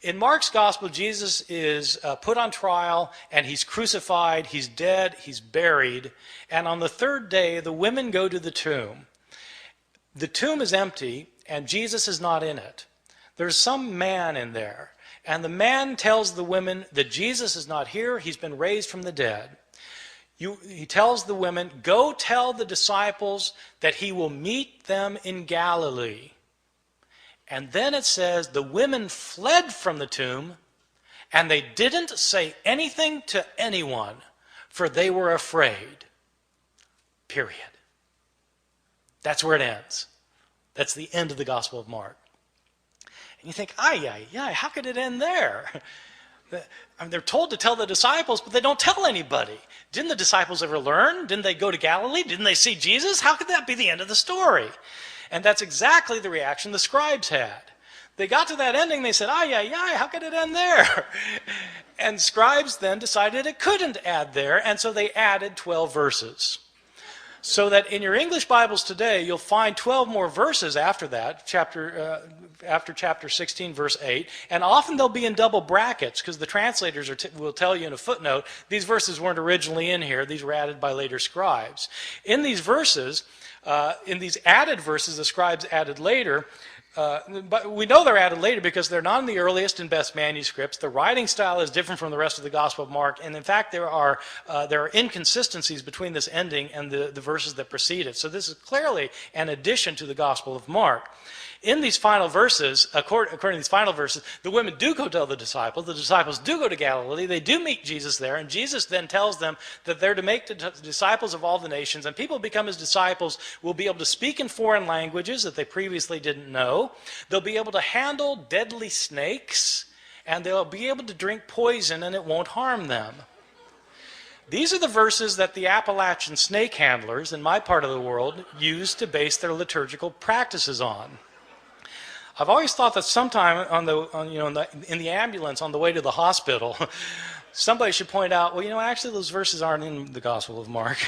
In Mark's gospel, Jesus is put on trial, and he's crucified, he's dead, he's buried, and on the third day, the women go to the tomb. The tomb is empty, and Jesus is not in it. There's some man in there, and the man tells the women that Jesus is not here, he's been raised from the dead. He tells the women, go tell the disciples that he will meet them in Galilee. And then it says the women fled from the tomb, and they didn't say anything to anyone, for they were afraid. Period. That's where it ends. That's the end of the Gospel of Mark. And you think, how could it end there? They're told to tell the disciples, but they don't tell anybody. Didn't the disciples ever learn? Didn't they go to Galilee? Didn't they see Jesus? How could that be the end of the story? And that's exactly the reaction the scribes had. They got to that ending, they said, how could it end there? And scribes then decided it couldn't add there, and so they added 12 verses. So that in your English Bibles today, you'll find 12 more verses after that, after chapter 16, verse 8, and often they'll be in double brackets, because the translators will tell you in a footnote, these verses weren't originally in here, these were added by later scribes. In these verses, in these added verses the scribes added later, but we know they're added later because they're not in the earliest and best manuscripts. The writing style is different from the rest of the Gospel of Mark, and in fact there are inconsistencies between this ending and the verses that precede it. So this is clearly an addition to the Gospel of Mark. In these final verses, according to these final verses, the women do go tell the disciples do go to Galilee, they do meet Jesus there, and Jesus then tells them that they're to make disciples of all the nations, and people become his disciples will be able to speak in foreign languages that they previously didn't know. They'll be able to handle deadly snakes, and they'll be able to drink poison and it won't harm them. These are the verses that the Appalachian snake handlers in my part of the world use to base their liturgical practices on. I've always thought that sometime in the ambulance on the way to the hospital, somebody should point out, well, actually those verses aren't in the Gospel of Mark.